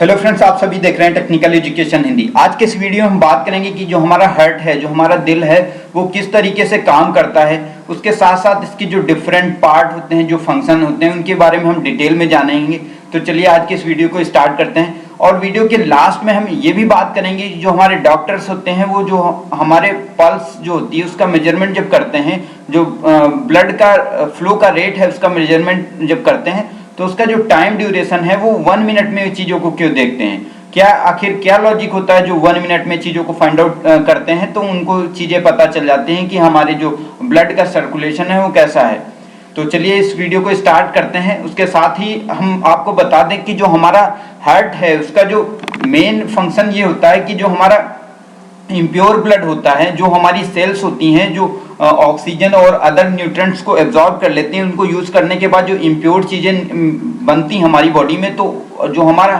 Hello friends, आप सभी देख रहे हैं टेक्निकल एजुकेशन हिंदी। आज के इस वीडियो में हम बात करेंगे कि जो हमारा हार्ट है, जो हमारा दिल है, वो किस तरीके से काम करता है। उसके साथ साथ इसकी जो डिफरेंट पार्ट होते हैं, जो फंक्शन होते हैं, उनके बारे में हम डिटेल में जानेंगे। तो चलिए आज के इस वीडियो को स्टार्ट करते हैं। और वीडियो के लास्ट में हम ये भी बात करेंगे जो हमारे डॉक्टर्स होते हैं, वो जो हमारे पल्स जो होती है उसका मेजरमेंट जब करते हैं, जो ब्लड का फ्लो का रेट है उसका मेजरमेंट जब करते हैं, तो उसका जो टाइम ड्यूरेशन है वो 1 मिनट में चीज़ों को क्यों देखते हैं, क्या आखिर क्या लॉजिक होता है जो 1 मिनट में चीज़ों को फाइंड आउट करते हैं, तो उनको चीज़ें पता चल जाती हैं कि हमारे जो ब्लड का सर्कुलेशन है वो कैसा है। तो चलिए इस वीडियो को स्टार्ट करते हैं। उसके साथ ही हम आपको बता दें कि जो हमारा हार्ट है उसका जो मेन फंक्शन ये होता है कि जो हमारा इम्प्योर ब्लड होता है, जो हमारी सेल्स होती हैं, जो ऑक्सीजन और अदर न्यूट्रिएंट्स को एब्जॉर्ब कर लेती हैं, उनको यूज करने के बाद जो इम्प्योर चीजें बनती हमारी बॉडी में, तो जो हमारा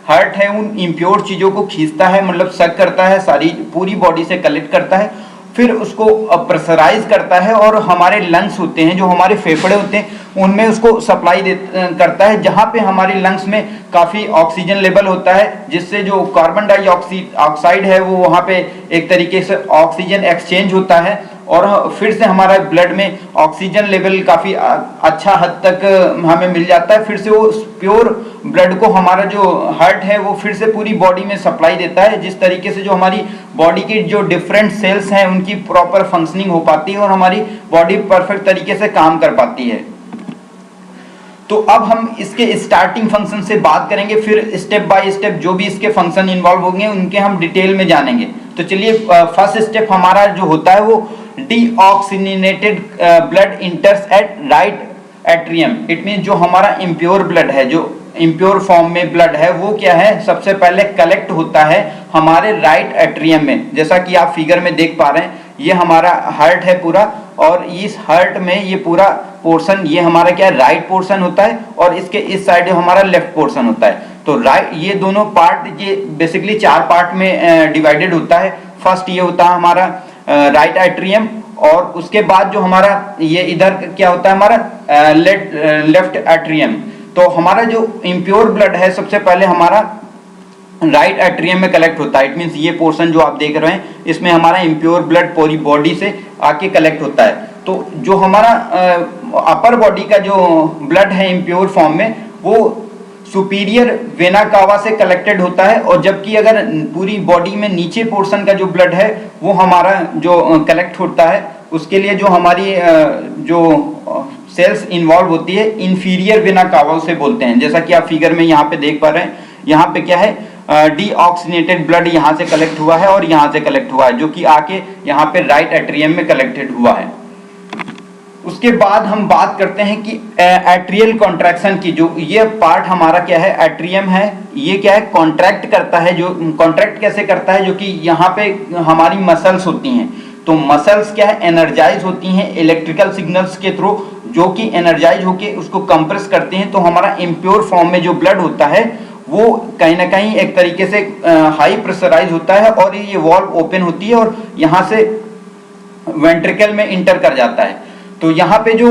हार्ट है उन इम्प्योर चीजों को खींचता है, मतलब सक करता है, सारी पूरी बॉडी से कलेक्ट करता है, फिर उसको प्रेशराइज करता है और हमारे लंग्स होते हैं, जो हमारे फेफड़े होते हैं, उनमें उसको सप्लाई करता है, जहाँ पे हमारे लंग्स में काफ़ी ऑक्सीजन लेवल होता है, जिससे जो कार्बन डाइऑक्साइड है वो वहाँ पे एक तरीके से ऑक्सीजन एक्सचेंज होता है और फिर से हमारा ब्लड में ऑक्सीजन लेवल काफ़ी अच्छा हद तक हमें मिल जाता है। फिर से वो प्योर ब्लड को हमारा जो हार्ट है वो फिर से पूरी बॉडी में सप्लाई देता है, जिस तरीके से जो हमारी बॉडी की जो डिफरेंट सेल्स हैं उनकी प्रॉपर फंक्शनिंग हो पाती है और हमारी बॉडी परफेक्ट तरीके से काम कर पाती है। तो अब हम इसके स्टार्टिंग फंक्शन से बात करेंगे, फिर स्टेप बाय स्टेप जो भी इसके फंक्शन इन्वॉल्व होंगे उनके हम डिटेल में जानेंगे। तो चलिए फर्स्ट स्टेप हमारा जो होता है वो deoxygenated blood enters at right atrium. It mean जो हमारा इम्प्योर ब्लड है, जो इम्प्योर फॉर्म में ब्लड है, वो क्या है, सबसे पहले कलेक्ट होता है हमारे राइट एट्रियम में। जैसा कि आप फिगर में देख पा रहे हैं, ये हमारा हार्ट है पूरा, और इस हार्ट में ये पूरा पोर्शन, ये हमारा क्या है, राइट पोर्शन होता है, और इसके इस साइड हमारा लेफ्ट पोर्शन होता है। तो राइट, ये दोनों पार्ट ये बेसिकली 4 पार्ट में डिवाइडेड होता है। फर्स्ट ये होता है हमारा राइट एट्रियम, और उसके बाद जो हमारा ये इधर क्या होता है हमारा लेफ्ट एट्रियम। तो हमारा जो इम्प्योर ब्लड है सबसे पहले हमारा राइट एट्रियम में कलेक्ट होता है। इट मीन्स ये पोर्शन जो आप देख रहे हैं, इसमें हमारा इम्प्योर ब्लड पूरी बॉडी से आके कलेक्ट होता है। तो जो हमारा अपर बॉडी का जो ब्लड है इम्प्योर फॉर्म में, वो सुपीरियर वेना कावा से कलेक्टेड होता है, और जबकि अगर पूरी बॉडी में नीचे पोर्शन का जो ब्लड है वो हमारा जो कलेक्ट होता है, उसके लिए जो हमारी जो सेल्स इन्वॉल्व होती है इंफीरियर वेना कावा से बोलते हैं। जैसा कि आप फिगर में यहाँ पे देख पा रहे हैं, यहाँ पे क्या है, डीऑक्सीजनेटेड ब्लड यहाँ से कलेक्ट हुआ है और यहाँ से कलेक्ट हुआ है, जो कि आके यहाँ पे राइट एट्रियम में कलेक्टेड हुआ है। उसके बाद हम बात करते हैं कि एट्रियल कॉन्ट्रैक्शन की। जो ये पार्ट हमारा क्या है, एट्रियम है, ये क्या है, कॉन्ट्रैक्ट करता है। जो कॉन्ट्रैक्ट कैसे करता है, जो कि यहाँ पे हमारी मसल्स होती हैं, तो मसल्स क्या है, एनर्जाइज होती हैं इलेक्ट्रिकल सिग्नल्स के थ्रू, जो कि एनर्जाइज होके उसको कंप्रेस करते हैं। तो हमारा इम्प्योर फॉर्म में जो ब्लड होता है वो कहीं ना कहीं एक तरीके से हाई प्रेशराइज होता है, और ये वॉल्व ओपन होती है और यहाँ से वेंट्रिकल में इंटर कर जाता है। तो यहाँ पे जो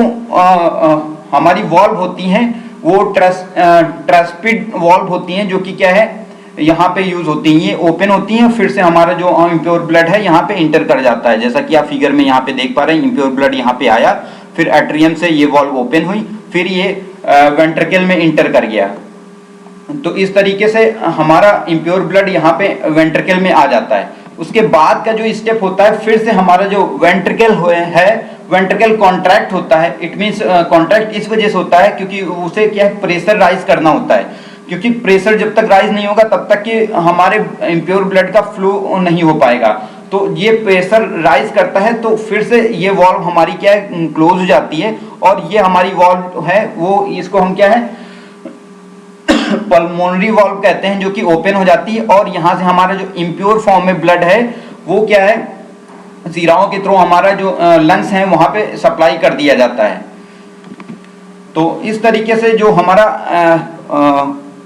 हमारी वॉल्व होती हैं वो ट्रांसपिड वॉल्व होती हैं, जो कि क्या है, यहाँ पे यूज होती हैं, ये ओपन होती हैं, फिर से हमारा जो इम्प्योर ब्लड है यहाँ पे इंटर कर जाता है। जैसा कि आप फिगर में यहाँ पे देख पा रहे हैं, इम्प्योर ब्लड यहाँ पे आया, फिर एट्रियम से ये वॉल्व ओपन हुई, फिर ये वेंट्रिकल में इंटर कर गया। तो इस तरीके से हमारा इम्प्योर ब्लड यहाँ पे वेंट्रिकल में आ जाता है। उसके बाद का जो स्टेप होता है, फिर से हमारा जो वेंट्रिकल है, वेंट्रिकल कॉन्ट्रैक्ट होता है। इट मीन्स कॉन्ट्रैक्ट इस वजह से होता है क्योंकि उसे क्या है, प्रेशर राइज करना होता है, क्योंकि प्रेशर जब तक राइज नहीं होगा तब तक कि हमारे इम्प्योर ब्लड का फ्लो नहीं हो पाएगा। तो ये प्रेशर राइज करता है, तो फिर से ये वॉल्व हमारी क्या है, क्लोज हो जाती है, और ये हमारी वॉल्व है वो, इसको हम क्या है, पल्मोनरी वॉल्व कहते हैं, जो कि ओपन हो जाती है, और यहाँ से हमारा जो इम्प्योर फॉर्म में ब्लड है वो क्या है, सिराओं के थ्रू हमारा जो लंग्स हैं वहाँ पे सप्लाई कर दिया जाता है। तो इस तरीके से जो हमारा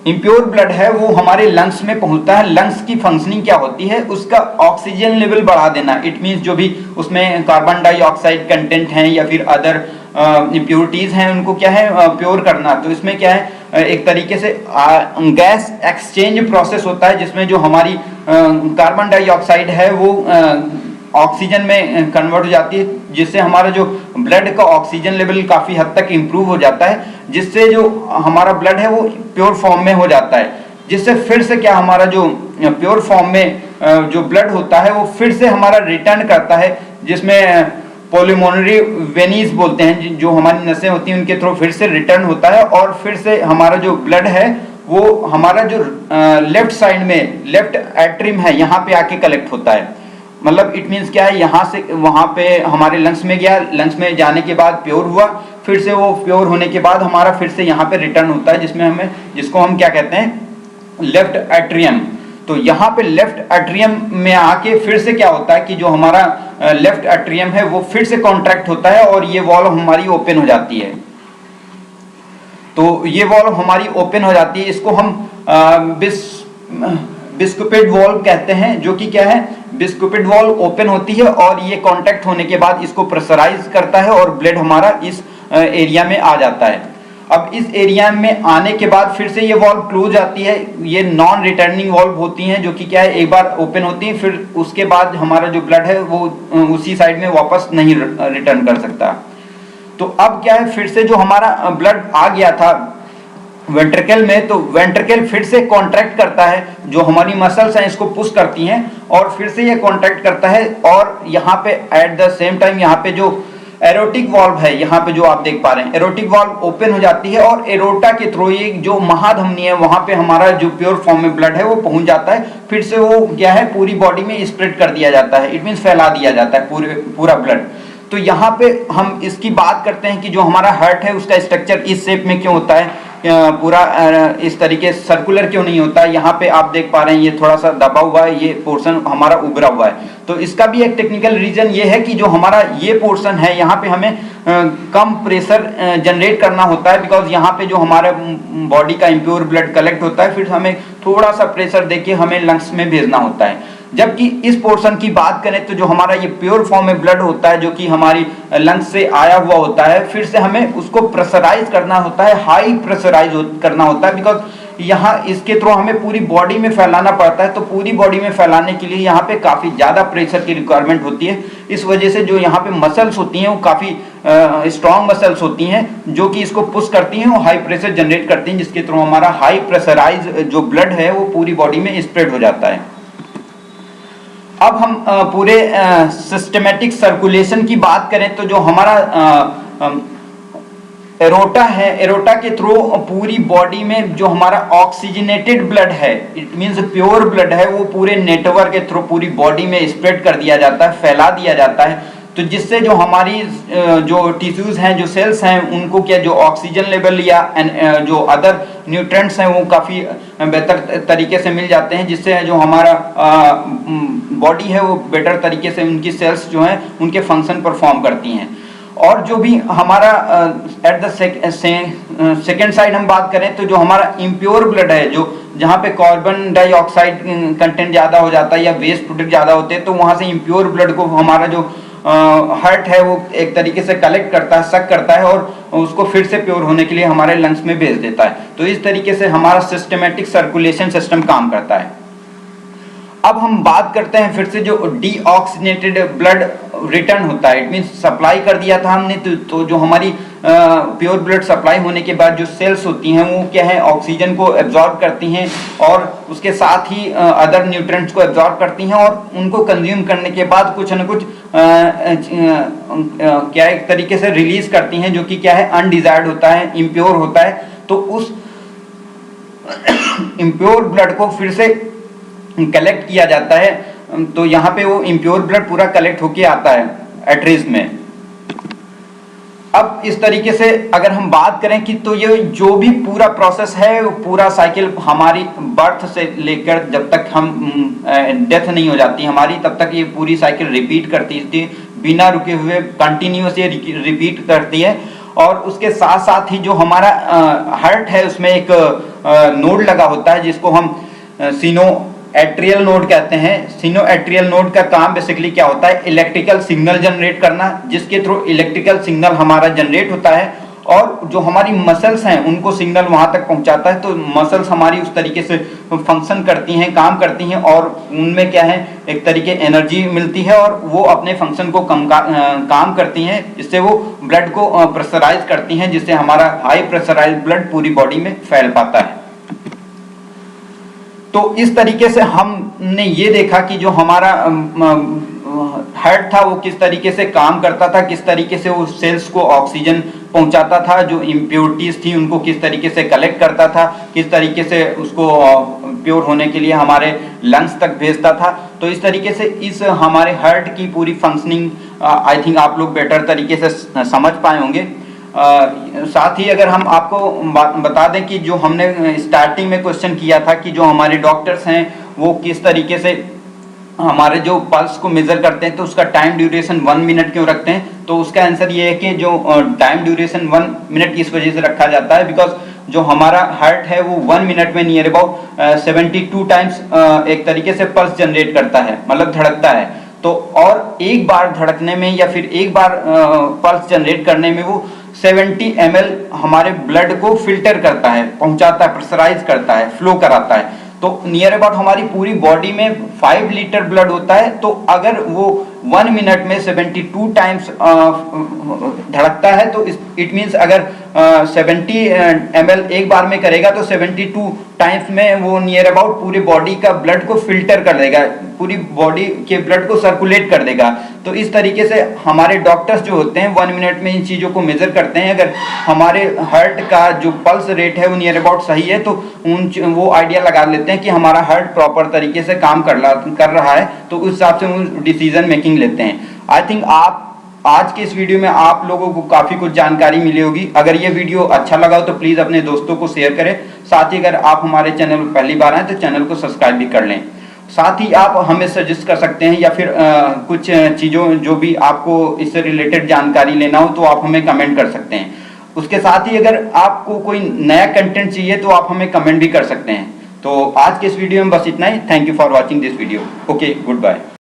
इम्प्योर ब्लड है वो हमारे लंग्स में पहुंचता है। लंग्स की फंक्शनिंग क्या होती है, उसका ऑक्सीजन लेवल बढ़ा देना। इट मीन्स जो भी उसमें कार्बन डाइऑक्साइड कंटेंट है या फिर अदर इम्प्योरिटीज हैं उनको क्या है प्योर करना। तो इसमें क्या है एक तरीके से गैस एक्सचेंज प्रोसेस होता है, जिसमें जो हमारी कार्बन डाइऑक्साइड है वो ऑक्सीजन में कन्वर्ट हो जाती है, जिससे हमारा जो ब्लड का ऑक्सीजन लेवल काफी हद तक इंप्रूव हो जाता है, जिससे जो हमारा ब्लड है वो प्योर फॉर्म में हो जाता है, जिससे फिर से क्या हमारा जो प्योर फॉर्म में जो ब्लड होता है वो फिर से हमारा रिटर्न करता है, जिसमें पोलिमोनरी वेनीज बोलते हैं, जो हमारी नसें होती हैं उनके थ्रू फिर से रिटर्न होता है, और फिर से हमारा जो ब्लड है वो हमारा जो लेफ्ट साइड में लेफ्ट एट्रियम है यहाँ पे आके कलेक्ट होता है। मतलब इट मीन्स क्या है, यहाँ से वहां पे हमारे लंग्स में गया, लंग्स में जाने के बाद प्योर हुआ, फिर से वो प्योर होने के बाद हमारा फिर से यहाँ पे रिटर्न होता है, जिसको हम क्या कहते हैं लेफ्ट एट्रियम। तो यहाँ पे लेफ्ट एट्रियम में आके फिर से क्या होता है कि जो हमारा लेफ्ट एट्रियम है वो फिर से कॉन्ट्रैक्ट होता है और ये वॉल्व हमारी ओपन हो जाती है। तो ये वॉल्व हमारी ओपन हो जाती है, इसको हम बिस्कुपिड वॉल्व कहते हैं, जो कि क्या है बिस्कुपिड वॉल्व ओपन होती है और ये कांटेक्ट होने के बाद इसको प्रेशराइज करता है और ब्लड हमारा इस एरिया में आ जाता है। अब इस एरिया में आने के बाद फिर से ये वॉल्व क्लोज आती है, ये नॉन रिटर्निंग वॉल्व होती हैं, जो कि क्या है एक बार ओपन होती है, फिर उसके बाद हमारा जो ब्लड है वो उसी साइड में वापस नहीं रिटर्न कर सकता। तो अब क्या है फिर से जो हमारा ब्लड आ गया था वेंट्रिकल में, तो वेंट्रिकल फिर से कॉन्ट्रैक्ट करता है, जो हमारी मसल्स हैं इसको पुश करती हैं और फिर से ये कॉन्ट्रैक्ट करता है, और यहाँ पे एट द सेम टाइम यहाँ पे जो एरोटिक वॉल्व है, यहाँ पे जो आप देख पा रहे हैं एरोटिक वॉल्व ओपन हो जाती है और एरोटा के थ्रू ये जो महाधमनी है वहां पे हमारा जो प्योर फॉर्म में ब्लड है वो पहुंच जाता है, फिर से वो क्या है पूरी बॉडी में स्प्रेड कर दिया जाता है, इट मीन्स फैला दिया जाता है पूरा ब्लड। तो यहाँ पे हम इसकी बात करते हैं कि जो हमारा हार्ट है उसका स्ट्रक्चर इस शेप में क्यों होता है, पूरा इस तरीके सर्कुलर क्यों नहीं होता। यहाँ पे आप देख पा रहे हैं ये थोड़ा सा दबा हुआ है, ये पोर्शन हमारा उभरा हुआ है। तो इसका भी एक टेक्निकल रीजन ये है कि जो हमारा ये पोर्शन है यहाँ पे हमें कम प्रेशर जनरेट करना होता है, बिकॉज यहाँ पे जो हमारा बॉडी का इम्प्योर ब्लड कलेक्ट होता है फिर हमें थोड़ा सा प्रेशर देके हमें लंग्स में भेजना होता है। जबकि इस पोर्शन की बात करें तो जो हमारा ये प्योर फॉर्म में ब्लड होता है जो कि हमारी लंग्स से आया हुआ होता है, फिर से हमें उसको प्रेशराइज करना होता है, हाई प्रेशराइज करना होता है, बिकॉज यहाँ इसके थ्रू हमें पूरी बॉडी में फैलाना पड़ता है। तो पूरी बॉडी में फैलाने के लिए यहाँ पे काफी ज्यादा प्रेशर की रिक्वायरमेंट होती है। इस वजह से जो यहाँ पे मसल्स होती हैं वो काफी स्ट्रॉन्ग मसल्स होती हैं जो कि इसको पुश करती हैं और हाई प्रेशर जनरेट करती हैं, जिसके थ्रू हमारा हाई प्रेशराइज जो ब्लड है वो पूरी बॉडी में स्प्रेड हो जाता है। अब हम पूरे सिस्टमेटिक सर्कुलेशन की बात करें तो जो हमारा एरोटा है, एरोटा के थ्रू पूरी बॉडी में जो हमारा ऑक्सीजनेटेड ब्लड है, इट मींस प्योर ब्लड है, वो पूरे नेटवर्क के थ्रू पूरी बॉडी में स्प्रेड कर दिया जाता है, फैला दिया जाता है। तो जिससे जो हमारी जो टिश्यूज हैं, जो सेल्स हैं, उनको क्या जो ऑक्सीजन लेवल या जो अदर न्यूट्रिएंट्स हैं वो काफ़ी बेहतर तरीके से मिल जाते हैं, जिससे जो हमारा बॉडी है वो बेटर तरीके से उनकी सेल्स जो हैं उनके फंक्शन परफॉर्म करती हैं। और जो भी हमारा एट द सेकेंड साइड हम बात करें तो जो हमारा इम्प्योर ब्लड है, जो जहाँ पे कार्बन डाइऑक्साइड कंटेंट ज़्यादा हो जाता है या वेस्ट प्रोडक्ट ज़्यादा होते हैं, तो वहाँ से इम्प्योर ब्लड को हमारा जो हार्ट है वो एक तरीके से कलेक्ट करता है, सक करता है और उसको फिर से प्योर होने के लिए हमारे लंग्स में भेज देता है। तो इस तरीके से हमारा सिस्टमेटिक सर्कुलेशन सिस्टम काम करता है। अब हम बात करते हैं फिर से जो डीऑक्सीनेटेड ब्लड रिटर्न होता है, इट मींस सप्लाई कर दिया था हमने तो जो हमारी प्योर ब्लड सप्लाई होने के बाद जो सेल्स होती हैं वो क्या है ऑक्सीजन को एब्जॉर्ब करती हैं और उसके साथ ही अदर न्यूट्रिएंट्स को एब्जॉर्ब करती हैं और उनको कंज्यूम करने के बाद कुछ न कुछ क्या एक तरीके से रिलीज करती हैं, जो कि क्या है अनडिजायर्ड होता है, इम्प्योर होता है। तो उस इम्प्योर ब्लड को फिर से कलेक्ट किया जाता है, तो यहाँ पे वो इम्प्योर ब्लड पूरा कलेक्ट होके आता है एट्रीज में। अब इस तरीके से अगर हम बात करें कि तो ये जो भी पूरा प्रोसेस है वो पूरा साइकिल हमारी बर्थ से लेकर जब तक हम डेथ नहीं हो जाती हमारी, तब तक ये पूरी साइकिल रिपीट करती थी बिना रुके हुए, कंटिन्यूस ये रिपीट करती है। और उसके साथ साथ ही जो हमारा हार्ट है उसमें एक नोड लगा होता है जिसको हम एट्रियल नोड कहते हैं। सिनो एट्रियल नोड का काम बेसिकली क्या होता है, इलेक्ट्रिकल सिग्नल जनरेट करना, जिसके थ्रू इलेक्ट्रिकल सिग्नल हमारा जनरेट होता है और जो हमारी मसल्स हैं उनको सिग्नल वहां तक पहुंचाता है। तो मसल्स हमारी उस तरीके से फंक्शन करती हैं, काम करती हैं और उनमें क्या है, एक तरीके एनर्जी मिलती है और वो अपने फंक्शन को काम करती हैं, जिससे वो ब्लड को प्रेशराइज करती हैं, जिससे हमारा हाई प्रेशराइज ब्लड पूरी बॉडी में फैल पाता है। तो इस तरीके से हमने ये देखा कि जो हमारा हार्ट था वो किस तरीके से काम करता था, किस तरीके से वो सेल्स को ऑक्सीजन पहुंचाता था, जो इम्प्योरिटीज थी उनको किस तरीके से कलेक्ट करता था, किस तरीके से उसको प्योर होने के लिए हमारे लंग्स तक भेजता था। तो इस तरीके से इस हमारे हार्ट की पूरी फंक्शनिंग आई थिंक आप लोग बेटर तरीके से समझ पाए होंगे। साथ ही अगर हम आपको बता दें कि जो हमने स्टार्टिंग में क्वेश्चन किया था कि जो हमारे डॉक्टर्स हैं वो किस तरीके से हमारे जो पल्स को मेजर करते हैं तो उसका टाइम ड्यूरेशन 1 मिनट क्यों रखते हैं, तो उसका आंसर ये है कि जो टाइम ड्यूरेशन 1 मिनट इस वजह से रखा जाता है बिकॉज जो हमारा हार्ट है वो 1 मिनट में नियर अबाउट 72 टाइम्स एक तरीके से पल्स जनरेट करता है, मतलब धड़कता है। तो और एक बार धड़कने में या फिर एक बार पल्स जनरेट करने में वो 70 ml हमारे ब्लड को फिल्टर करता है, पहुंचाता है, प्रेशराइज करता है, फ्लो कराता है। तो नियर अबाउट हमारी पूरी बॉडी में 5 लीटर ब्लड होता है। तो अगर वो 1 मिनट में 72 टाइम्स धड़कता है तो इट मीन्स अगर 70 ml एक बार में करेगा तो 72 टाइम्स में वो नियर अबाउट पूरी बॉडी का ब्लड को फिल्टर कर देगा, पूरी बॉडी के ब्लड को सर्कुलेट कर देगा। तो इस तरीके से हमारे डॉक्टर्स जो होते हैं 1 मिनट में इन चीज़ों को मेजर करते हैं। अगर हमारे हार्ट का जो पल्स रेट है वो नियर अबाउट सही है तो वो आइडिया लगा लेते हैं कि हमारा हार्ट प्रॉपर तरीके से काम कर रहा है, तो उस हिसाब से वो डिसीजन मेकिंग लेते हैं। आई थिंक आप आज के इस वीडियो में आप लोगों को काफ़ी कुछ जानकारी मिली होगी। अगर ये वीडियो अच्छा लगा हो तो प्लीज़ अपने दोस्तों को शेयर करें। साथ ही अगर आप हमारे चैनल पर पहली बार आए तो चैनल को सब्सक्राइब भी कर लें। साथ ही आप हमें सजेस्ट कर सकते हैं या फिर कुछ चीज़ों जो भी आपको इससे रिलेटेड जानकारी लेना हो तो आप हमें कमेंट कर सकते हैं। उसके साथ ही अगर आपको कोई नया कंटेंट चाहिए तो आप हमें कमेंट भी कर सकते हैं। तो आज के इस वीडियो में बस इतना ही। Thank you for watching this video. Okay, good bye.